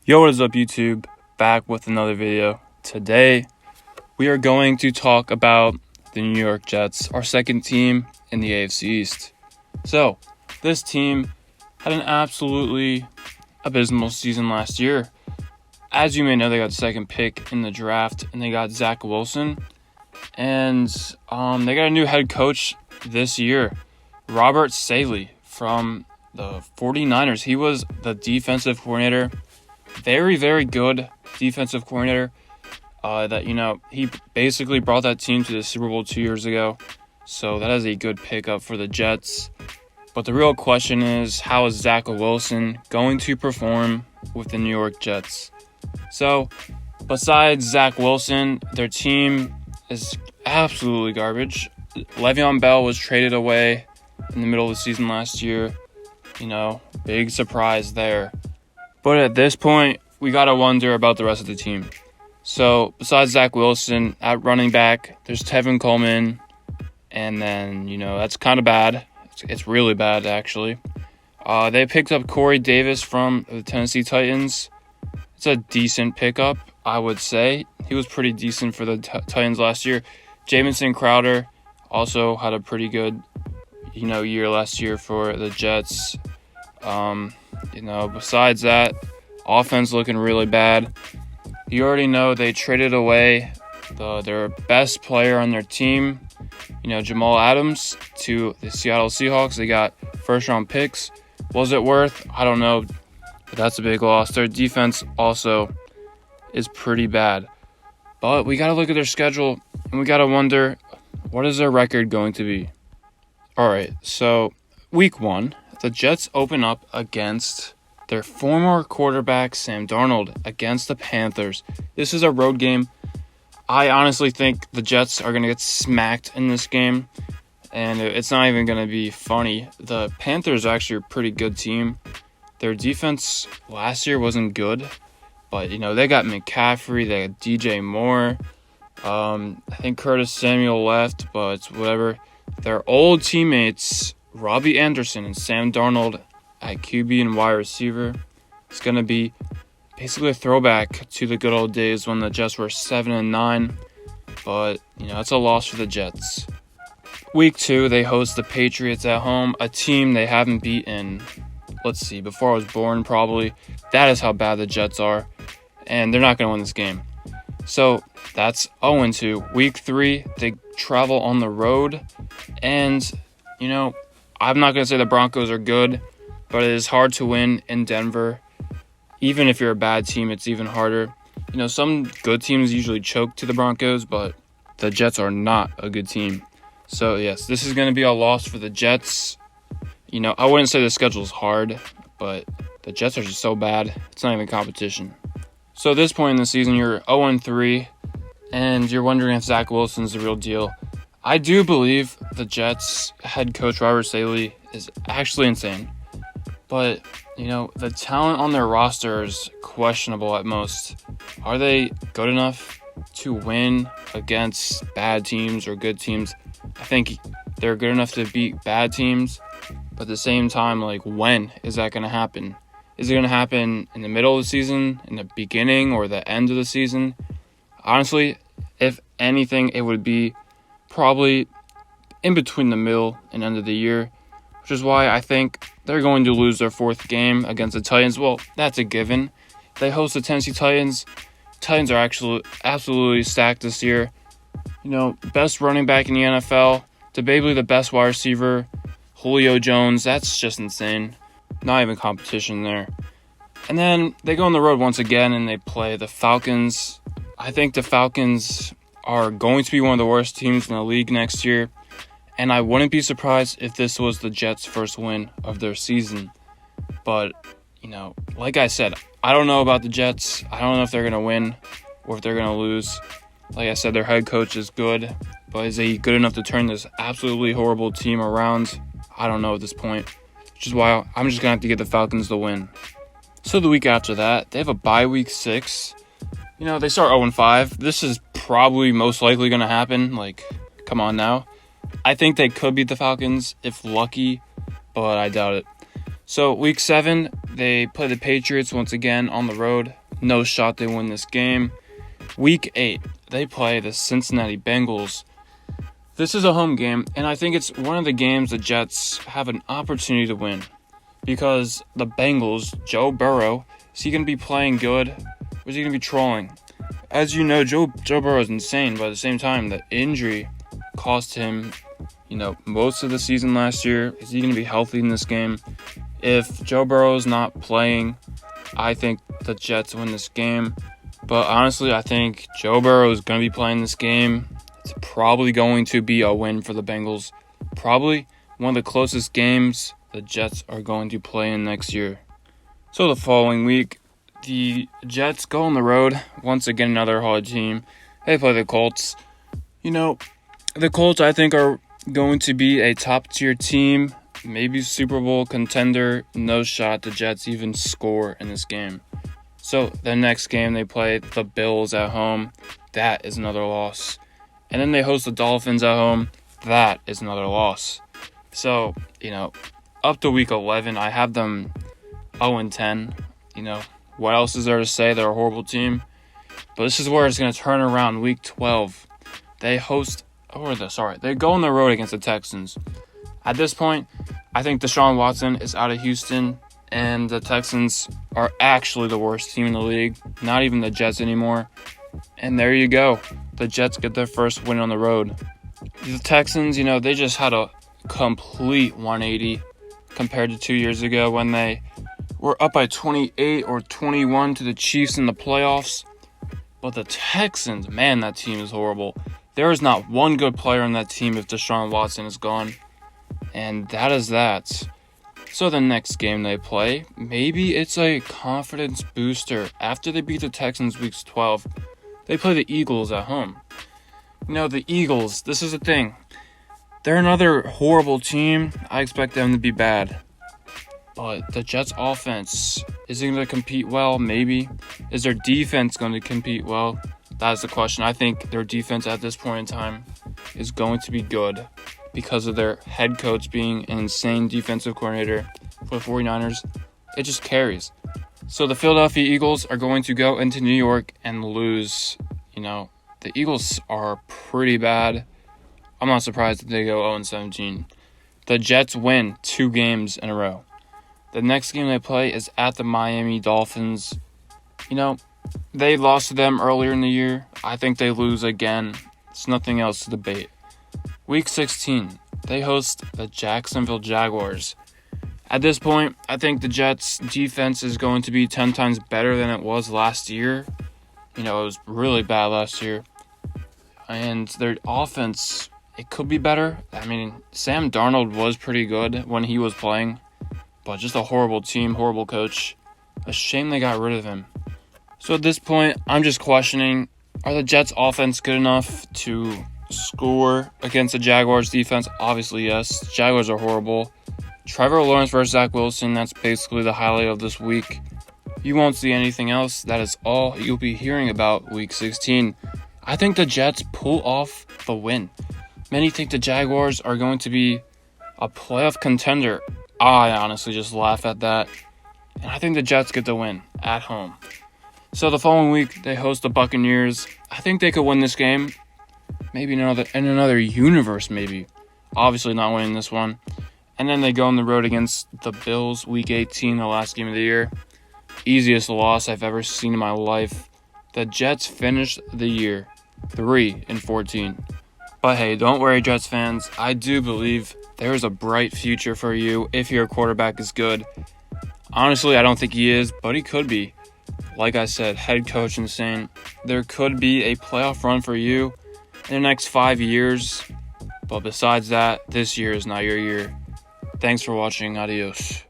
Yo, what is up, YouTube? Back with another video. Today, we are going to talk about the New York Jets, our second team in the AFC East. So, this team had an absolutely abysmal season last year. As you may know, they got the second pick in the draft, and they got Zack Wilson. And they got a new head coach this year, Robert Saleh from the 49ers. He was the defensive coordinator. Very, very good defensive coordinator. He basically brought that team to the Super Bowl 2 years ago. So that is a good pickup for the Jets. But the real question is, how is Zack Wilson going to perform with the New York Jets? So, besides Zack Wilson, their team is absolutely garbage. Le'Veon Bell was traded away in the middle of the season last year. Big surprise there. But at this point, we got to wonder about the rest of the team. So, besides Zack Wilson, at running back, there's Tevin Coleman. And then, that's kind of bad. It's really bad, actually. They picked up Corey Davis from the Tennessee Titans. It's a decent pickup, I would say. He was pretty decent for the Titans last year. Jamison Crowder also had a pretty good, year last year for the Jets. Besides that, offense looking really bad. You already know they traded away their best player on their team, Jamal Adams, to the Seattle Seahawks. They got first-round picks. Was it worth? I don't know, but that's a big loss. Their defense also is pretty bad. But we got to look at their schedule, and we got to wonder, what is their record going to be? All right, so week 1, the Jets open up against their former quarterback, Sam Darnold, against the Panthers. This is a road game. I honestly think the Jets are going to get smacked in this game, and it's not even going to be funny. The Panthers are actually a pretty good team. Their defense last year wasn't good, but, they got McCaffrey, they got DJ Moore. I think Curtis Samuel left, but it's whatever. Their old teammates, Robbie Anderson and Sam Darnold at QB and wide receiver. It's going to be basically a throwback to the good old days when the Jets were 7-9. But, it's a loss for the Jets. Week 2, they host the Patriots at home, a team they haven't beaten, before I was born probably. That is how bad the Jets are. And they're not going to win this game. So, that's 0-2. Week 3, they travel on the road. And, I'm not going to say the Broncos are good, but it is hard to win in Denver. Even if you're a bad team, it's even harder. Some good teams usually choke to the Broncos, but the Jets are not a good team. So, yes, this is going to be a loss for the Jets. I wouldn't say the schedule is hard, but the Jets are just so bad. It's not even competition. So, at this point in the season, you're 0-3, and you're wondering if Zack Wilson's the real deal. I do believe the Jets head coach Robert Saleh is actually insane. But, the talent on their roster is questionable at most. Are they good enough to win against bad teams or good teams? I think they're good enough to beat bad teams. But at the same time, when is that going to happen? Is it going to happen in the middle of the season, in the beginning, or the end of the season? Honestly, if anything, it would be probably in between the middle and end of the year, which is why I think they're going to lose their 4th game against the Titans. Well, that's a given. They host the Tennessee Titans. Titans are actually absolutely stacked this year. Best running back in the NFL, debatably the best wide receiver, Julio Jones. That's just insane. Not even competition there. And then they go on the road once again and they play the Falcons. I think the Falcons are going to be one of the worst teams in the league next year. And I wouldn't be surprised if this was the Jets' first win of their season. But, like I said, I don't know about the Jets. I don't know if they're going to win or if they're going to lose. Like I said, their head coach is good. But is he good enough to turn this absolutely horrible team around? I don't know at this point. Which is why I'm just going to have to give the Falcons the win. So the week after that, they have a bye week 6. They start 0-5. This is probably most likely going to happen. Come on now. I think they could beat the Falcons if lucky, but I doubt it. So week 7, they play the Patriots once again on the road. No shot they win this game. Week 8, they play the Cincinnati Bengals. This is a home game, and I think it's one of the games the Jets have an opportunity to win. Because the Bengals, Joe Burrow, is he going to be playing good, or is he going to be trolling? As you know, Joe Burrow is insane, but at the same time, the injury cost him, most of the season last year. Is he going to be healthy in this game? If Joe Burrow is not playing, I think the Jets win this game. But honestly, I think Joe Burrow is going to be playing this game. It's probably going to be a win for the Bengals. Probably one of the closest games the Jets are going to play in next year. So the following week, the Jets go on the road. Once again, another hard team. They play the Colts. The Colts, I think, are going to be a top-tier team. Maybe Super Bowl contender. No shot the Jets even score in this game. So the next game, they play the Bills at home. That is another loss. And then they host the Dolphins at home. That is another loss. So, up to week 11, I have them 0-10. What else is there to say? They're a horrible team. But this is where it's going to turn around. Week 12, they go on the road against the Texans. At this point, I think Deshaun Watson is out of Houston, and the Texans are actually the worst team in the league. Not even the Jets anymore. And there you go. The Jets get their first win on the road. The Texans, they just had a complete 180 compared to 2 years ago when they were up by 28 or 21 to the Chiefs in the playoffs. But the Texans, man, that team is horrible. There is not one good player on that team if Deshaun Watson is gone. And that is that. So the next game they play, maybe it's a confidence booster. After they beat the Texans week 12, they play the Eagles at home. The Eagles, this is the thing. They're another horrible team. I expect them to be bad. But the Jets' offense, is it going to compete well? Maybe. Is their defense going to compete well? That's the question. I think their defense at this point in time is going to be good because of their head coach being an insane defensive coordinator for the 49ers. It just carries. So the Philadelphia Eagles are going to go into New York and lose. The Eagles are pretty bad. I'm not surprised that they go 0-17. The Jets win 2 games in a row. The next game they play is at the Miami Dolphins. They lost to them earlier in the year. I think they lose again. It's nothing else to debate. Week 16, they host the Jacksonville Jaguars. At this point, I think the Jets' defense is going to be 10 times better than it was last year. It was really bad last year. And their offense, it could be better. Sam Darnold was pretty good when he was playing. But just a horrible team, horrible coach. A shame they got rid of him. So at this point, I'm just questioning, are the Jets' offense good enough to score against the Jaguars' defense? Obviously, yes. Jaguars are horrible. Trevor Lawrence versus Zach Wilson, that's basically the highlight of this week. You won't see anything else. That is all you'll be hearing about week 16. I think the Jets pull off the win. Many think the Jaguars are going to be a playoff contender. I honestly just laugh at that. And I think the Jets get the win at home. So the following week, they host the Buccaneers. I think they could win this game. Maybe in another universe, maybe. Obviously not winning this one. And then they go on the road against the Bills, week 18, the last game of the year. Easiest loss I've ever seen in my life. The Jets finished the year 3-14. But hey, don't worry, Jets fans. I do believe there is a bright future for you if your quarterback is good. Honestly, I don't think he is, but he could be. Like I said, head coach insane. There could be a playoff run for you in the next 5 years. But besides that, this year is not your year. Thanks for watching. Adios.